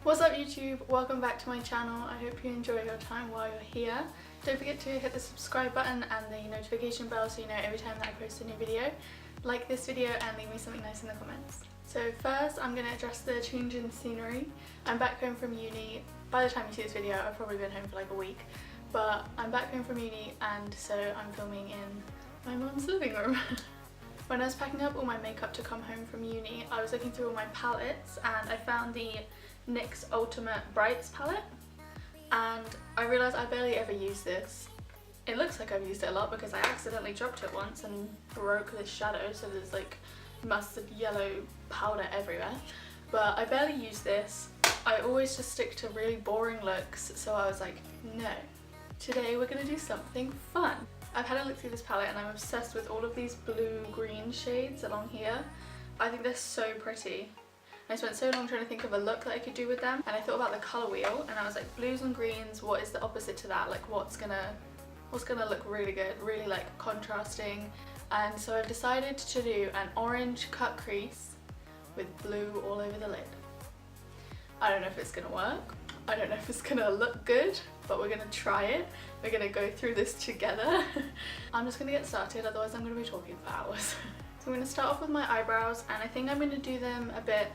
What's up YouTube? Welcome back to my channel. I hope you enjoy your time while you're here. Don't forget to hit the subscribe button and the notification bell so you know every time that I post a new video. Like this video and leave me something nice in the comments. So first I'm going to address the change in scenery. I'm back home from uni. By the time you see this video I've probably been home for like a week. But I'm back home from uni and so I'm filming in my mum's living room. When I was packing up all my makeup to come home from uni, I was looking through all my palettes and I found the NYX Ultimate Brights palette, and I realised I barely ever use this. It looks like I've used it a lot because I accidentally dropped it once and broke this shadow, so there's like mustard yellow powder everywhere. But I barely use this. I always just stick to really boring looks, so I was like, no, today we're gonna do something fun. I've had a look through this palette and I'm obsessed with all of these blue-green shades along here. I think they're so pretty. I spent so long trying to think of a look that I could do with them, and I thought about the colour wheel and I was like, blues and greens, what is the opposite to that? Like what's gonna look really good, really like contrasting. And so I've decided to do an orange cut crease with blue all over the lid. I don't know if it's gonna work. I don't know if it's gonna look good, but we're gonna try it. We're gonna go through this together. I'm just gonna get started, otherwise I'm gonna be talking for hours. So I'm gonna start off with my eyebrows, and I think I'm gonna do them a bit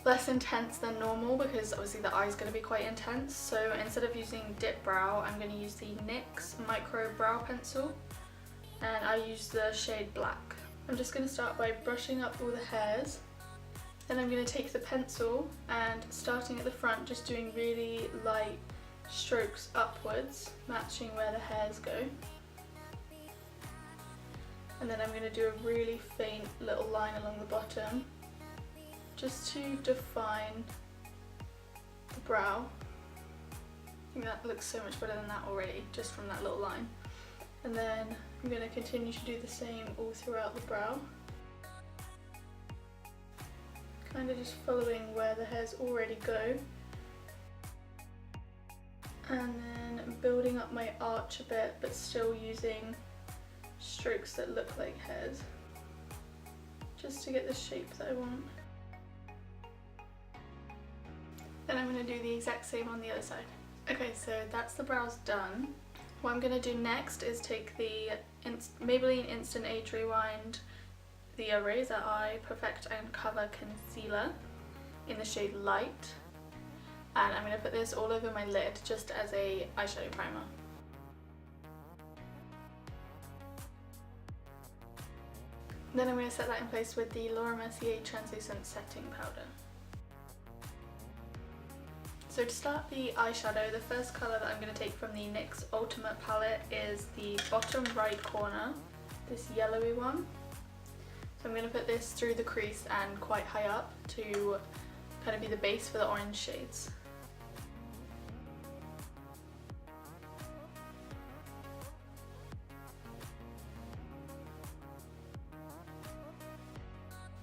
less intense than normal because obviously the eye's going to be quite intense. So instead of using dip brow, I'm going to use the NYX micro brow pencil, and I use the shade black. I'm just going to start by brushing up all the hairs. Then I'm going to take the pencil and, starting at the front, just doing really light strokes upwards, matching where the hairs go. And then I'm going to do a really faint little line along the bottom, just to define the brow. I think that looks so much better than that already, just from that little line. And then I'm going to continue to do the same all throughout the brow. Kind of just following where the hairs already go. And then building up my arch a bit, but still using strokes that look like hairs, just to get the shape that I want. Then I'm going to do the exact same on the other side. Okay, so that's the brows done. What I'm going to do next is take the Maybelline Instant Age Rewind, the Eraser Eye Perfect and Cover Concealer in the shade Light. And I'm going to put this all over my lid just as a eyeshadow primer. Then I'm going to set that in place with the Mercier Translucent Setting Powder. So to start the eyeshadow, the first colour that I'm going to take from the NYX Ultimate palette is the bottom right corner, this yellowy one. So I'm going to put this through the crease and quite high up to kind of be the base for the orange shades.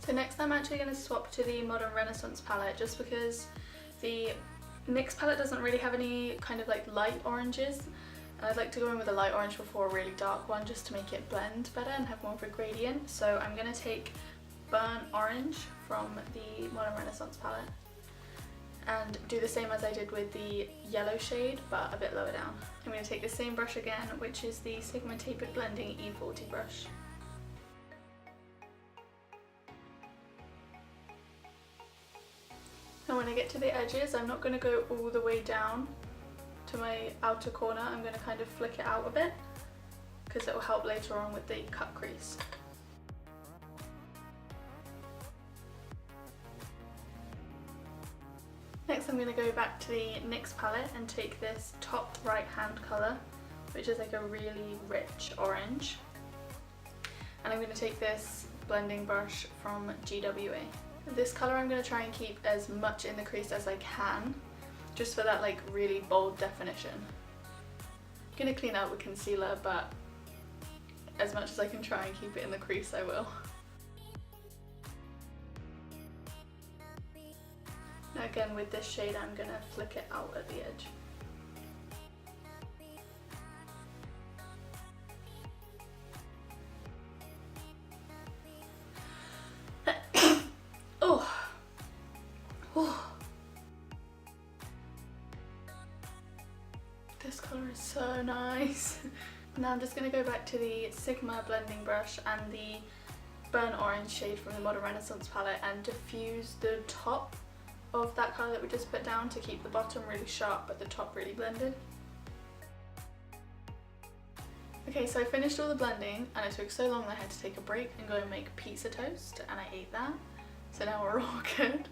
So next I'm actually going to swap to the Modern Renaissance palette, just because the NYX palette doesn't really have any kind of like light oranges, and I'd like to go in with a light orange before a really dark one just to make it blend better and have more of a gradient. So I'm going to take Burnt Orange from the Modern Renaissance palette and do the same as I did with the yellow shade, but a bit lower down. I'm going to take the same brush again, which is the Sigma Tapered Blending E40 brush. And when I get to the edges, I'm not going to go all the way down to my outer corner. I'm going to kind of flick it out a bit because it will help later on with the cut crease. Next I'm going to go back to the NYX palette and take this top right hand colour, which is like a really rich orange. And I'm going to take this blending brush from GWA. This colour I'm going to try and keep as much in the crease as I can, just for that like really bold definition. I'm going to clean out with concealer, but as much as I can try and keep it in the crease I will. Now again with this shade I'm going to flick it out at the edge. is so nice. Now I'm just going to go back to the Sigma blending brush and the burnt orange shade from the Modern Renaissance palette and diffuse the top of that colour that we just put down to keep the bottom really sharp but the top really blended. Okay, so I finished all the blending and it took so long that I had to take a break and go and make pizza toast, and I ate that. So now we're all good.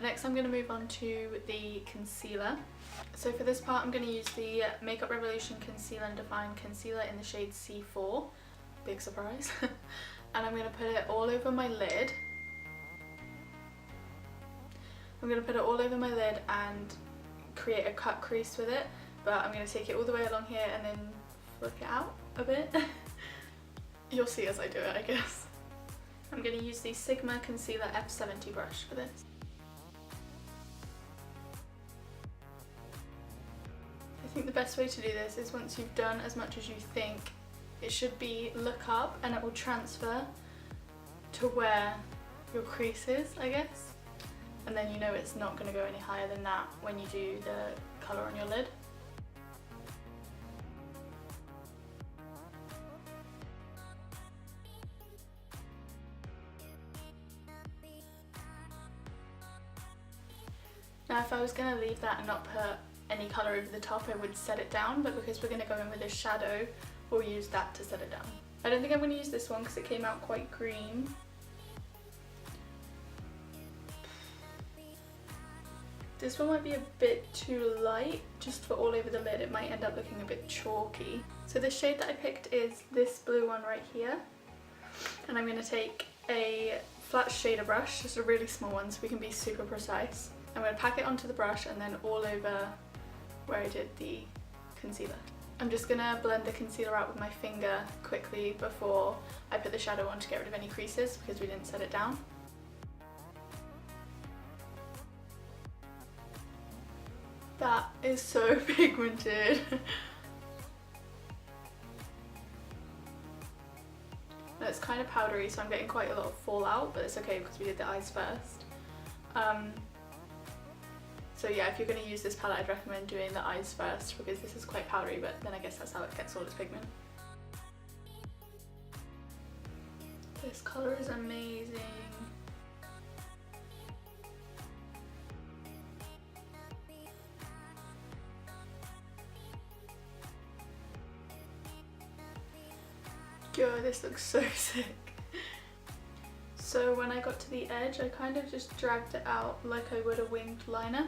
Next I'm going to move on to the concealer. So for this part I'm going to use the Makeup Revolution Conceal and Define Concealer in the shade C4. Big surprise. And I'm going to put it all over my lid. I'm going to put it all over my lid and create a cut crease with it, but I'm going to take it all the way along here and then flick it out a bit. You'll see as I do it, I guess. I'm going to use the Sigma Concealer F70 brush for this. I think the best way to do this is once you've done as much as you think, it should be look up and it will transfer to where your crease is, I guess. And then you know it's not going to go any higher than that when you do the colour on your lid. Now if I was going to leave that and not put any colour over the top, I would set it down, but because we're going to go in with a shadow, we'll use that to set it down. I don't think I'm going to use this one because it came out quite green. This one might be a bit too light just for all over the lid. It might end up looking a bit chalky. So the shade that I picked is this blue one right here. And I'm going to take a flat shader brush, just a really small one so we can be super precise. I'm going to pack it onto the brush and then all over where I did the concealer. I'm just going to blend the concealer out with my finger quickly before I put the shadow on to get rid of any creases because we didn't set it down. That is so pigmented. And it's kind of powdery, so I'm getting quite a lot of fallout, but it's okay because we did the eyes first. So yeah, if you're going to use this palette, I'd recommend doing the eyes first because this is quite powdery, but then I guess that's how it gets all its pigment. This colour is amazing. Yo, this looks so sick. So when I got to the edge, I kind of just dragged it out like I would a winged liner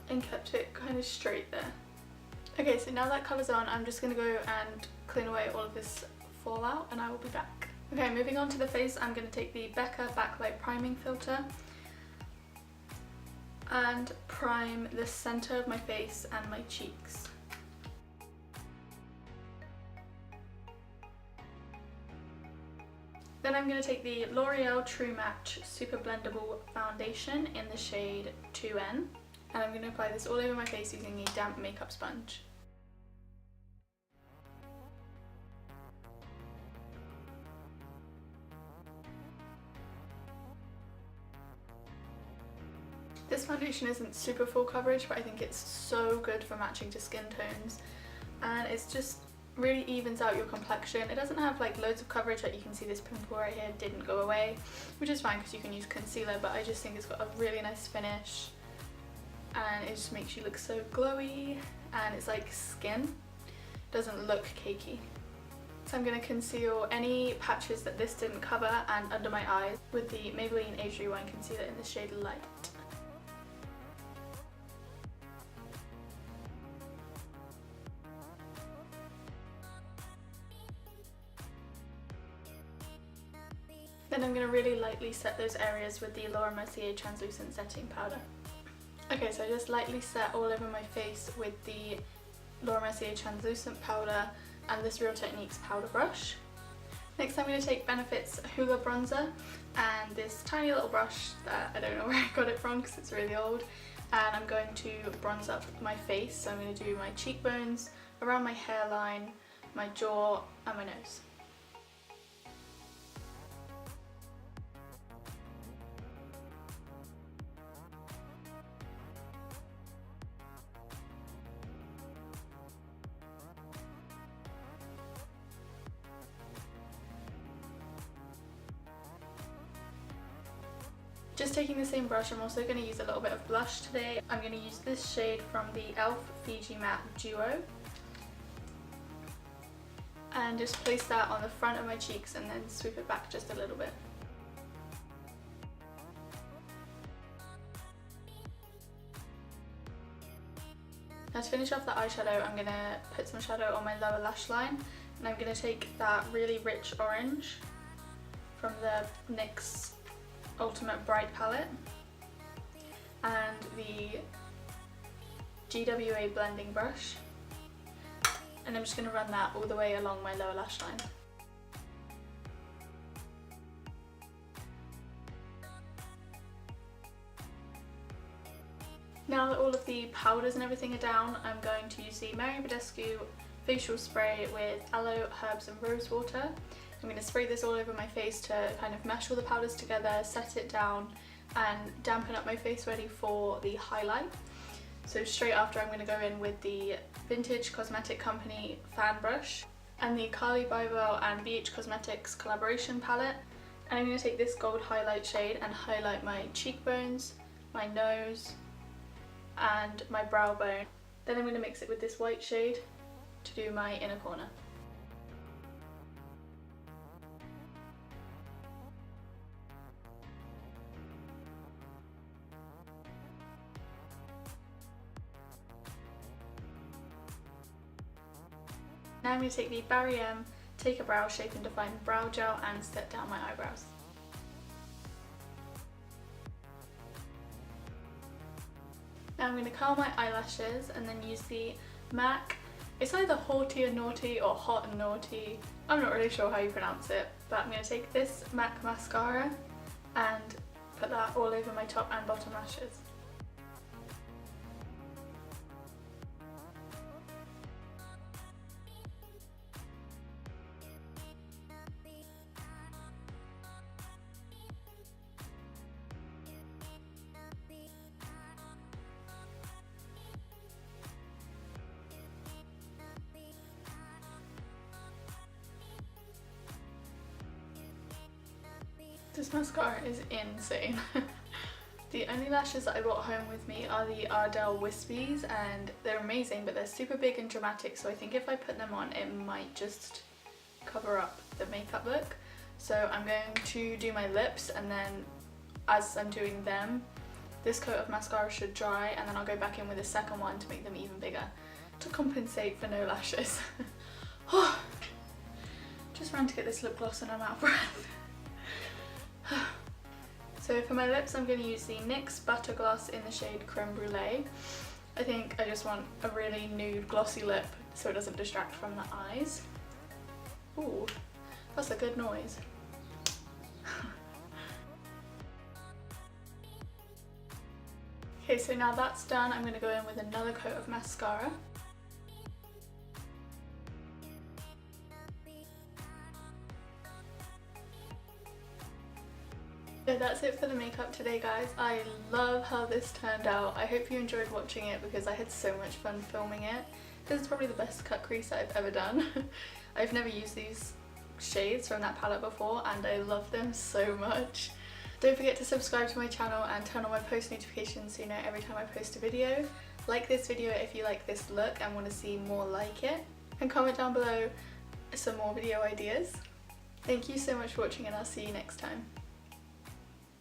and kept it kind of straight there. Okay, so now that colour's on, I'm just going to go and clean away all of this fallout and I will be back. Okay, moving on to the face, I'm going to take the Becca Backlight Priming Filter and prime the centre of my face and my cheeks. Then I'm going to take the L'Oreal True Match Super Blendable Foundation in the shade 2N, and I'm going to apply this all over my face using a damp makeup sponge. This foundation isn't super full coverage, but I think it's so good for matching to skin tones, and it's just really evens out your complexion. It doesn't have like loads of coverage, like you can see this pimple right here didn't go away, which is fine because you can use concealer, but I just think it's got a really nice finish and it just makes you look so glowy and it's like skin. It doesn't look cakey. So I'm going to conceal any patches that this didn't cover and under my eyes with the Maybelline Age Rewind Concealer in the shade Light. Then I'm going to really lightly set those areas with the Laura Mercier Translucent Setting Powder. Okay, so I just lightly set all over my face with the Laura Mercier Translucent Powder and this Real Techniques powder brush. Next I'm going to take Benefit's Hoola Bronzer and this tiny little brush that I don't know where I got it from because it's really old, and I'm going to bronze up my face. So I'm going to do my cheekbones, around my hairline, my jaw and my nose. Just taking the same brush, I'm also going to use a little bit of blush today. I'm going to use this shade from the e.l.f. Fiji Matte Duo. And just place that on the front of my cheeks and then sweep it back just a little bit. Now to finish off the eyeshadow, I'm going to put some shadow on my lower lash line, and I'm going to take that really rich orange from the NYX Ultimate Bright palette and the GWA blending brush, and I'm just going to run that all the way along my lower lash line. Now that all of the powders and everything are down, I'm going to use the badescu facial spray with aloe, herbs and rose water. I'm going to spray this all over my face to kind of mash all the powders together, set it down and dampen up my face ready for the highlight. So straight after, I'm going to go in with the Vintage Cosmetic Company fan brush and the Cali, Byble and BH Cosmetics collaboration palette. And I'm going to take this gold highlight shade and highlight my cheekbones, my nose and my brow bone. Then I'm going to mix it with this white shade to do my inner corner. Now I'm going to take the Barry M Take a Brow Shape and Define Brow Gel and set down my eyebrows. Now I'm going to curl my eyelashes and then use the MAC. It's either Haughty and Naughty or Hot and Naughty. I'm not really sure how you pronounce it, but I'm going to take this MAC mascara and put that all over my top and bottom lashes. This mascara is insane. The only lashes that I brought home with me are the Ardell Wispies, and they're amazing, but they're super big and dramatic, so I think if I put them on it might just cover up the makeup look. So I'm going to do my lips, and then as I'm doing them, this coat of mascara should dry, and then I'll go back in with a second one to make them even bigger to compensate for no lashes. Just ran to get this lip gloss and I'm out of breath. So for my lips, I'm going to use the NYX Butter Gloss in the shade Creme Brulee. I think I just want a really nude glossy lip so it doesn't distract from the eyes. Ooh, that's a good noise. Okay, so now that's done, I'm going to go in with another coat of mascara. So that's it for the makeup today, guys. I love how this turned out. I hope you enjoyed watching it because I had so much fun filming it. This is probably the best cut crease I've ever done. I've never used these shades from that palette before and I love them so much. Don't forget to subscribe to my channel and turn on my post notifications so you know every time I post a video. Like this video if you like this look and want to see more like it. And comment down below some more video ideas. Thank you so much for watching and I'll see you next time.